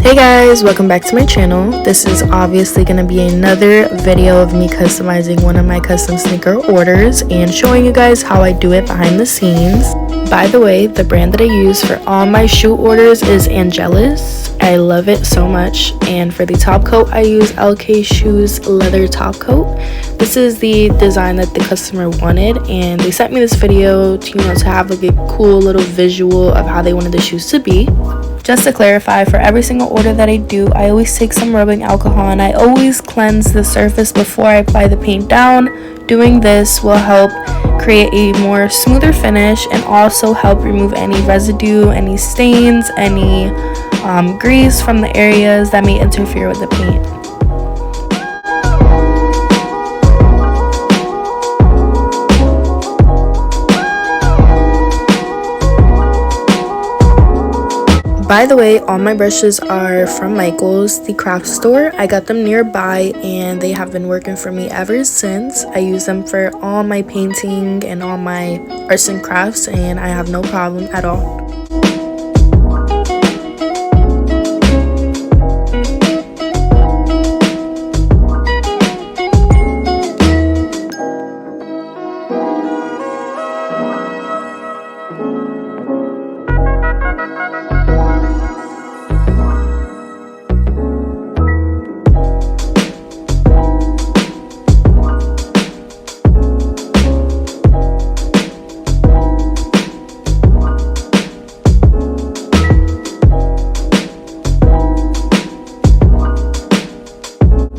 Hey guys, welcome back to my channel. This is obviously going to be another video of me customizing one of my custom sneaker orders and showing you guys how I do it behind the scenes. By the way, the brand that I use for all my shoe orders is Angelus. I love it so much. And for the top coat, I use LK Shoes leather top coat. This is the design that the customer wanted, and they sent me this video to have like a cool little visual of how they wanted the shoes to be. Just to clarify, for every single order that I do, I always take some rubbing alcohol and I always cleanse the surface before I apply the paint down. Doing this will help create a more smoother finish and also help remove any residue, any stains, any grease from the areas that may interfere with the paint. By the way, all my brushes are from Michael's, the craft store. I got them nearby and they have been working for me ever since. I use them for all my painting and all my arts and crafts, and I have no problem at all.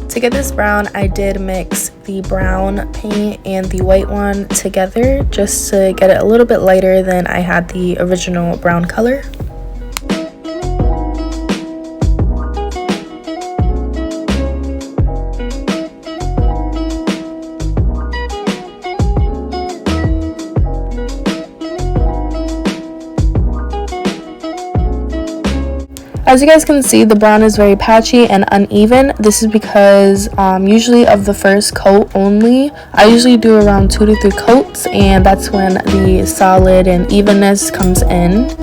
To get this brown, I did mix the brown paint and the white one together just to get it a little bit lighter than I had the original brown color. As you guys can see, the brown is very patchy and uneven. This is because usually of the first coat only. I usually do around 2 to 3 coats, and that's when the solid and evenness comes in.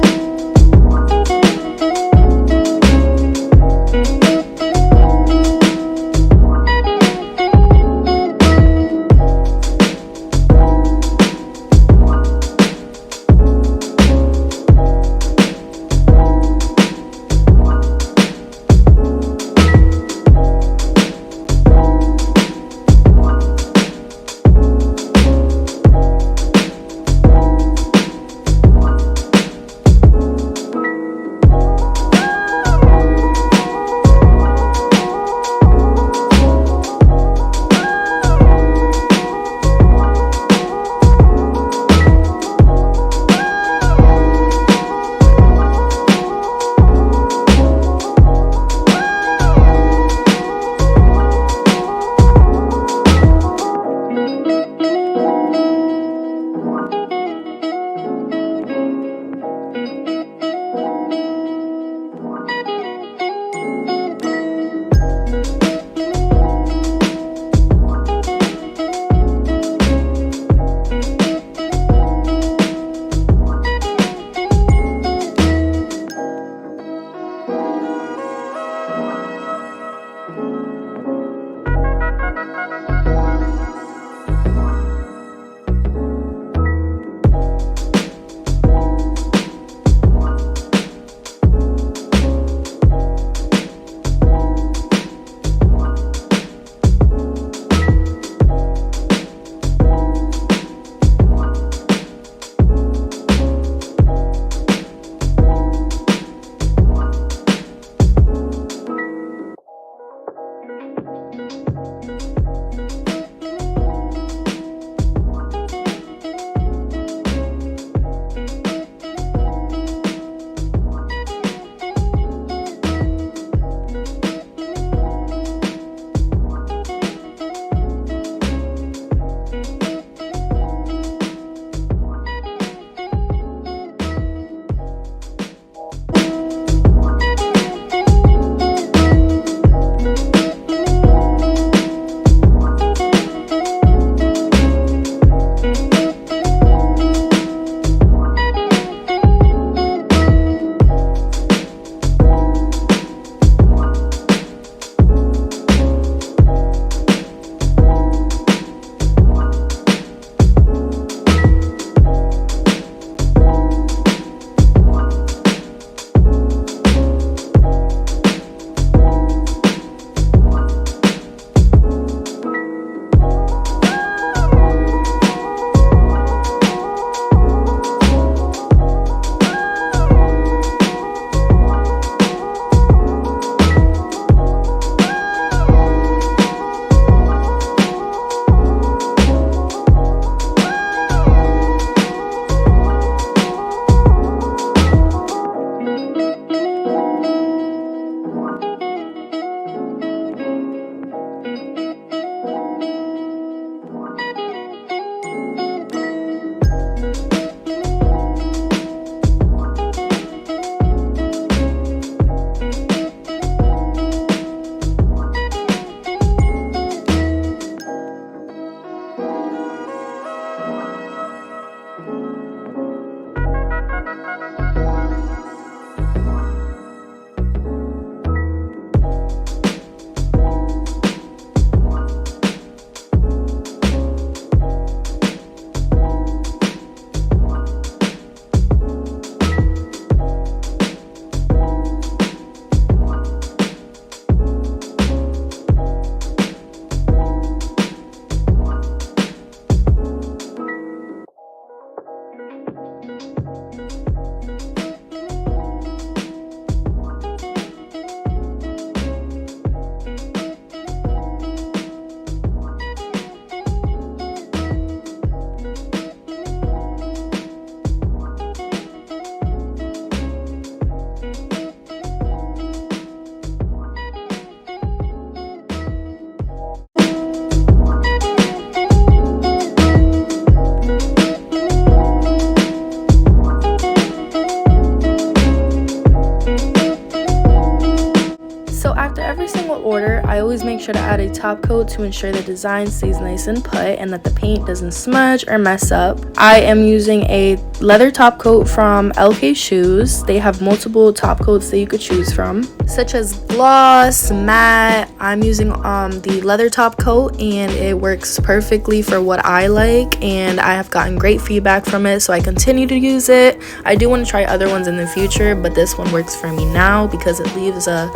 after every single order, I always make sure to add a top coat to ensure the design stays nice and put and that the paint doesn't smudge or mess up. I am using a leather top coat from LK Shoes. They have multiple top coats that you could choose from, such as gloss, matte. I'm using the leather top coat, and it works perfectly for what I like, and I have gotten great feedback from it, so I continue to use it. I do want to try other ones in the future, but this one works for me now because it leaves a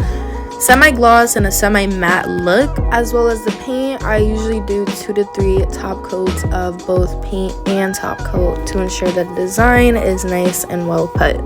semi-gloss and a semi-matte look. As well as the paint, I usually do 2 to 3 top coats of both paint and top coat to ensure that the design is nice and well put.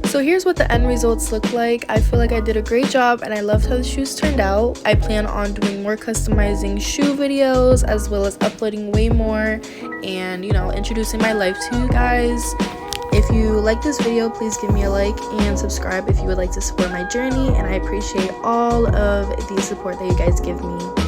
So here's what the end results look like. I feel like I did a great job and I loved how the shoes turned out. I plan on doing more customizing shoe videos as well as uploading way more and, you know, introducing my life to you guys. If you like this video, please give me a like and subscribe if you would like to support my journey, and I appreciate all of the support that you guys give me.